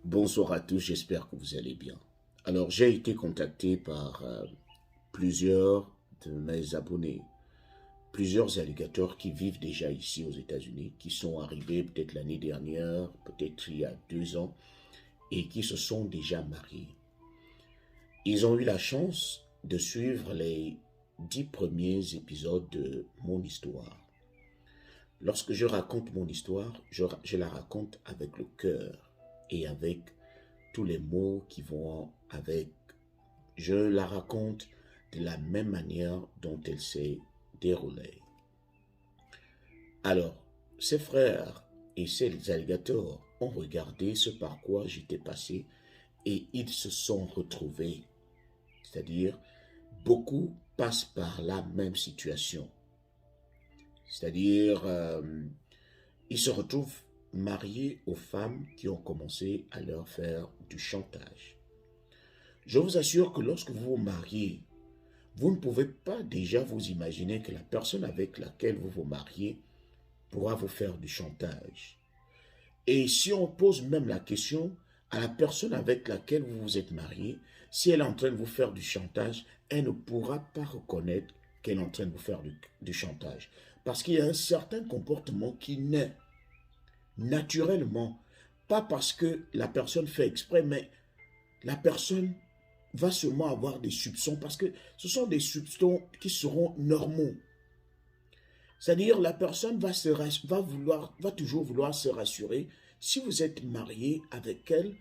Bonsoir à tous, j'espère que vous allez bien. Alors, j'ai été contacté par plusieurs de mes abonnés, plusieurs alligators qui vivent déjà ici aux États-Unis, qui sont arrivés peut-être l'année dernière, peut-être il y a 2 ans, et qui se sont déjà mariés. Ils ont eu la chance de suivre les 10 premiers épisodes de mon histoire. Lorsque je raconte mon histoire, je la raconte avec le cœur et avec tous les mots qui vont avec. Je la raconte de la même manière dont elle s'est déroulée. Alors, ses frères et ses alligators ont regardé ce par quoi j'étais passé et ils se sont retrouvés. C'est-à-dire, beaucoup passent par la même situation. C'est-à-dire, ils se retrouvent mariés aux femmes qui ont commencé à leur faire du chantage. Je vous assure que lorsque vous vous mariez, vous ne pouvez pas déjà vous imaginer que la personne avec laquelle vous vous mariez pourra vous faire du chantage. Et si on pose même la question à la personne avec laquelle vous vous êtes marié, si elle est en train de vous faire du chantage, elle ne pourra pas reconnaître qu'elle est en train de vous faire du chantage. Parce qu'il y a un certain comportement qui naît naturellement, pas parce que la personne fait exprès, mais la personne va seulement avoir des soupçons parce que ce sont des soupçons qui seront normaux. C'est-à-dire la personne va toujours vouloir se rassurer si vous êtes marié avec elle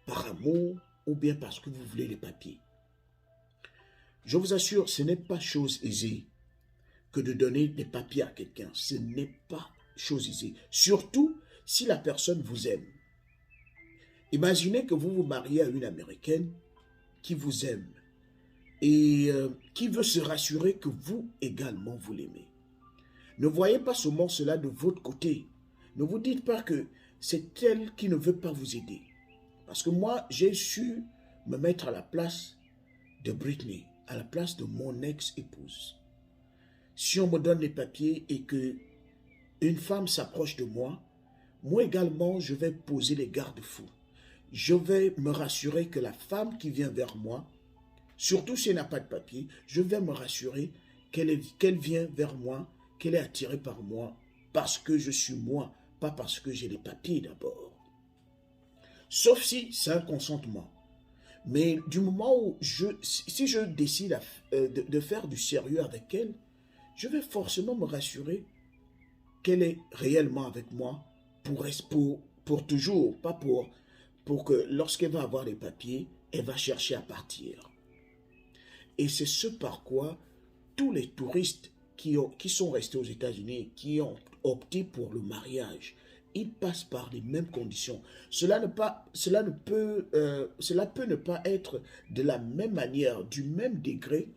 par amour ou bien parce que vous voulez les papiers. Je vous assure, ce n'est pas chose aisée que de donner des papiers à quelqu'un. Ce n'est pas chose aisée. Surtout si la personne vous aime. Imaginez que vous vous mariez à une Américaine qui vous aime et qui veut se rassurer que vous également vous l'aimez. Ne voyez pas seulement cela de votre côté. Ne vous dites pas que c'est elle qui ne veut pas vous aider. Parce que moi, j'ai su me mettre à la place de Britney, à la place de mon ex-épouse. Si on me donne les papiers et que une femme s'approche de moi, moi également, je vais poser les garde-fous. Je vais me rassurer que la femme qui vient vers moi, surtout si elle n'a pas de papier, je vais me rassurer qu'elle vient vers moi, qu'elle est attirée par moi, parce que je suis moi, pas parce que j'ai les papiers d'abord. Sauf si c'est un consentement. Mais du moment où si je décide de faire du sérieux avec elle, je vais forcément me rassurer qu'elle est réellement avec moi pour toujours, pas pour que lorsqu'elle va avoir les papiers, elle va chercher à partir. Et c'est ce par quoi tous les touristes qui sont restés aux États-Unis, qui ont opté pour le mariage, ils passent par les mêmes conditions. Cela peut ne pas être de la même manière, du même degré,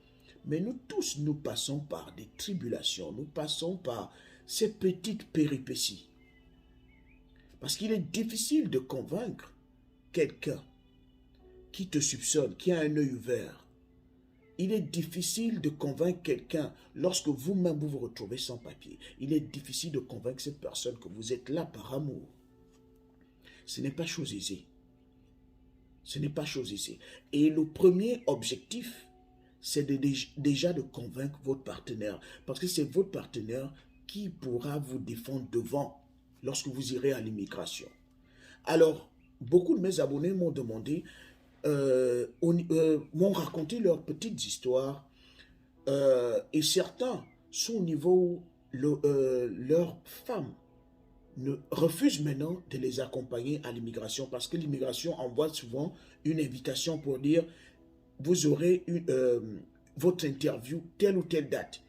mais nous tous, nous passons par des tribulations, nous passons par ces petites péripéties. Parce qu'il est difficile de convaincre quelqu'un qui te soupçonne, qui a un œil ouvert. Il est difficile de convaincre quelqu'un lorsque vous-même vous vous retrouvez sans papier. Il est difficile de convaincre cette personne que vous êtes là par amour. Ce n'est pas chose aisée. Ce n'est pas chose aisée. Et le premier objectif, c'est déjà de convaincre votre partenaire. Parce que c'est votre partenaire qui pourra vous défendre devant lorsque vous irez à l'immigration. Alors, beaucoup de mes abonnés m'ont demandé, m'ont raconté leurs petites histoires et certains sont au niveau où leurs femmes refusent maintenant de les accompagner à l'immigration parce que l'immigration envoie souvent une invitation pour dire vous aurez votre interview telle ou telle date.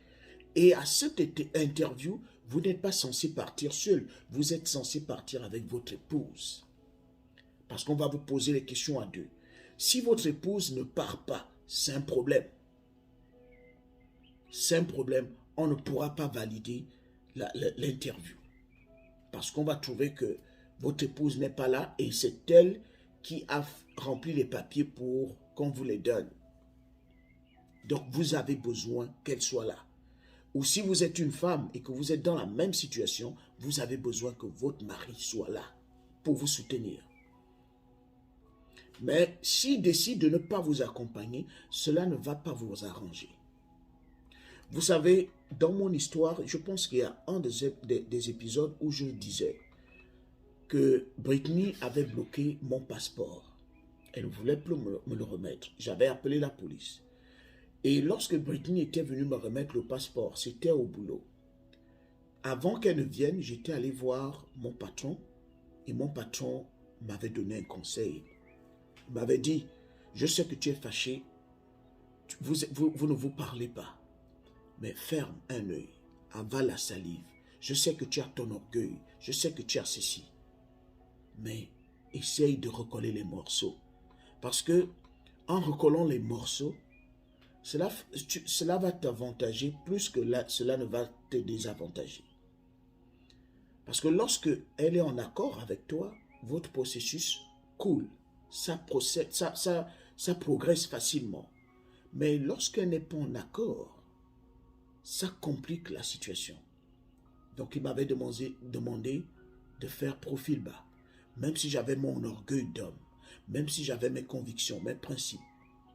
Et à cette interview, vous n'êtes pas censé partir seul, vous êtes censé partir avec votre épouse. Parce qu'on va vous poser les questions à deux. Si votre épouse ne part pas, c'est un problème. C'est un problème. On ne pourra pas valider l'interview. Parce qu'on va trouver que votre épouse n'est pas là et c'est elle qui a rempli les papiers pour qu'on vous les donne. Donc vous avez besoin qu'elle soit là. Ou si vous êtes une femme et que vous êtes dans la même situation, vous avez besoin que votre mari soit là pour vous soutenir. Mais s'il décide de ne pas vous accompagner, cela ne va pas vous arranger. Vous savez, dans mon histoire, je pense qu'il y a un des épisodes où je disais que Britney avait bloqué mon passeport. Elle ne voulait plus me le remettre. J'avais appelé la police. Et lorsque Britney était venue me remettre le passeport, c'était au boulot. Avant qu'elle ne vienne, j'étais allé voir mon patron et mon patron m'avait donné un conseil. Il m'avait dit, je sais que tu es fâché, vous ne vous parlez pas, mais ferme un œil, avale la salive. Je sais que tu as ton orgueil, je sais que tu as ceci, mais essaye de recoller les morceaux. Parce que en recollant les morceaux, cela va t'avantager plus que cela ne va te désavantager. Parce que lorsque elle est en accord avec toi, votre processus coule, ça progresse facilement. Mais lorsqu'elle n'est pas en accord, ça complique la situation. Donc il m'avait demandé de faire profil bas. Même si j'avais mon orgueil d'homme, même si j'avais mes convictions, mes principes,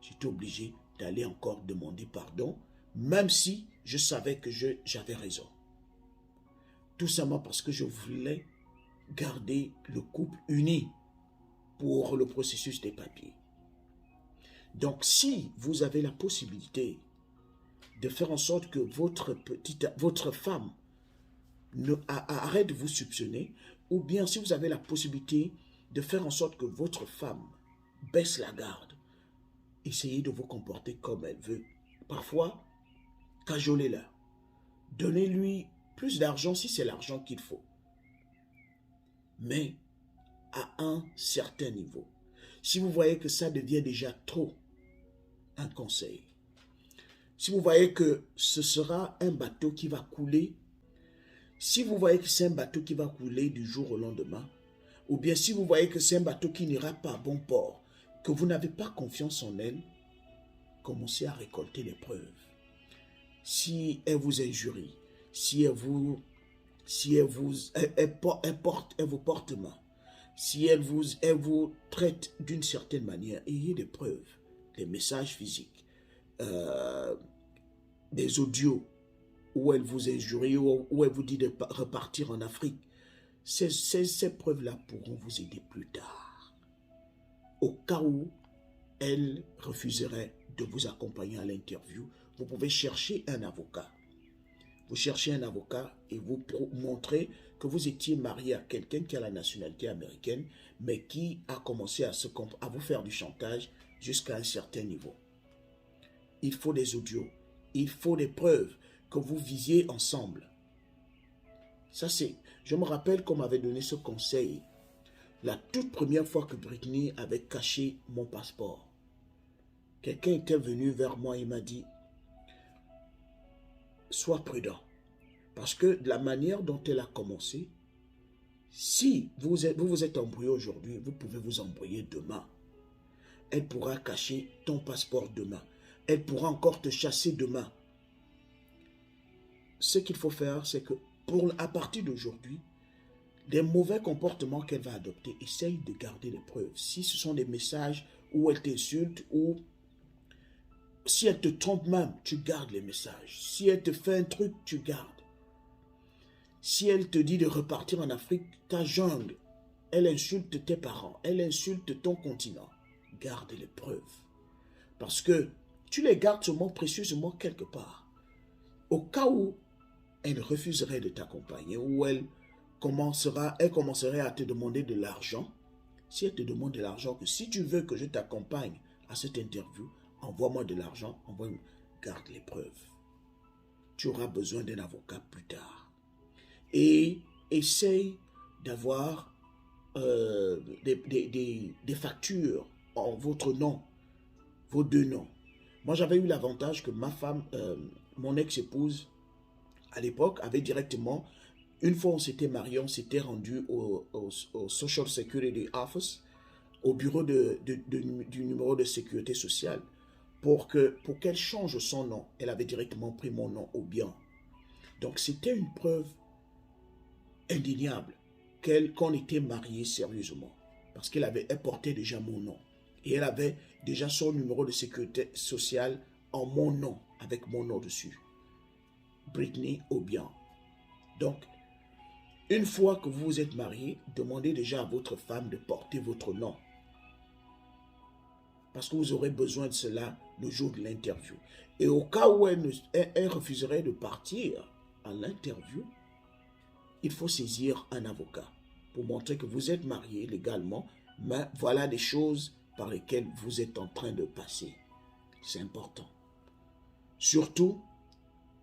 j'étais obligé d'aller encore demander pardon, même si je savais que j'avais raison. Tout simplement parce que je voulais garder le couple uni pour le processus des papiers. Donc, si vous avez la possibilité de faire en sorte que votre femme arrête de vous soupçonner, ou bien si vous avez la possibilité de faire en sorte que votre femme baisse la garde, essayez de vous comporter comme elle veut. Parfois, cajolez-la. Donnez-lui plus d'argent si c'est l'argent qu'il faut. Mais à un certain niveau. Si vous voyez que ça devient déjà trop, un conseil. Si vous voyez que ce sera un bateau qui va couler, si vous voyez que c'est un bateau qui va couler du jour au lendemain, ou bien si vous voyez que c'est un bateau qui n'ira pas à bon port, que vous n'avez pas confiance en elle, commencez à récolter les preuves. Si elle vous injurie, si elle vous porte main, si elle vous traite d'une certaine manière, ayez des preuves, des messages physiques, des audios où elle vous injurie, où elle vous dit de repartir en Afrique. Ces preuves-là pourront vous aider plus tard. Au cas où elle refuserait de vous accompagner à l'interview, vous pouvez chercher un avocat. Vous cherchez un avocat et vous montrez que vous étiez marié à quelqu'un qui a la nationalité américaine, mais qui a commencé à vous faire du chantage jusqu'à un certain niveau. Il faut des audios, il faut des preuves que vous visiez ensemble. Ça c'est, je me rappelle qu'on m'avait donné ce conseil la toute première fois que Britney avait caché mon passeport. Quelqu'un était venu vers moi et m'a dit, sois prudent. Parce que de la manière dont elle a commencé, si vous vous êtes embrouillé aujourd'hui, vous pouvez vous embrouiller demain. Elle pourra cacher ton passeport demain. Elle pourra encore te chasser demain. Ce qu'il faut faire, c'est que à partir d'aujourd'hui, les mauvais comportements qu'elle va adopter, essaye de garder les preuves. Si ce sont des messages où elle t'insulte, ou si elle te trompe même, tu gardes les messages. Si elle te fait un truc, tu gardes. Si elle te dit de repartir en Afrique, ta jungle, elle insulte tes parents, elle insulte ton continent, garde les preuves. Parce que tu les gardes seulement précieusement quelque part. Au cas où elle refuserait de t'accompagner, ou elle commencerait à te demander de l'argent, si elle te demande de l'argent, que si tu veux que je t'accompagne à cette interview, envoie-moi de l'argent, garde les preuves. Tu auras besoin d'un avocat plus tard. Et essaye d'avoir des factures en votre nom, vos deux noms. Moi, j'avais eu l'avantage que ma femme, mon ex-épouse, à l'époque, avait directement, une fois on s'était mariés, on s'était rendu au Social Security Office, au bureau du numéro de sécurité sociale, pour qu'elle change son nom. Elle avait directement pris mon nom au bien. Donc, c'était une preuve indéniable qu'on était mariés sérieusement, parce elle portait déjà mon nom. Et elle avait déjà son numéro de sécurité sociale en mon nom, avec mon nom dessus. Britney Obiang. Donc, une fois que vous vous êtes marié, demandez déjà à votre femme de porter votre nom. Parce que vous aurez besoin de cela le jour de l'interview. Et au cas où elle refuserait de partir à l'interview, il faut saisir un avocat pour montrer que vous êtes marié légalement, mais voilà des choses par lesquelles vous êtes en train de passer. C'est important. Surtout,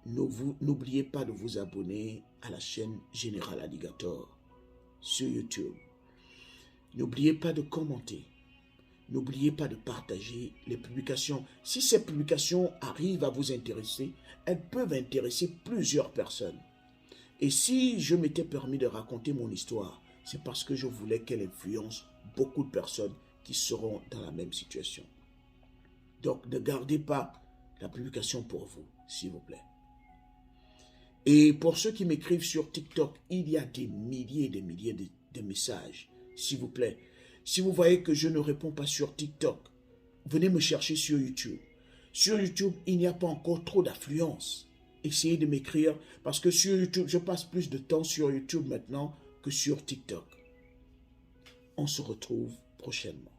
n'oubliez pas de vous abonner à la chaîne Général Alligator sur YouTube. N'oubliez pas de commenter. N'oubliez pas de partager les publications. Si ces publications arrivent à vous intéresser, elles peuvent intéresser plusieurs personnes. Et si je m'étais permis de raconter mon histoire, c'est parce que je voulais qu'elle influence beaucoup de personnes qui seront dans la même situation. Donc, ne gardez pas la publication pour vous, s'il vous plaît. Et pour ceux qui m'écrivent sur TikTok, il y a des milliers et des milliers de messages. S'il vous plaît, si vous voyez que je ne réponds pas sur TikTok, venez me chercher sur YouTube. Sur YouTube, il n'y a pas encore trop d'affluence. Essayez de m'écrire parce que sur YouTube, je passe plus de temps sur YouTube maintenant que sur TikTok. On se retrouve prochainement.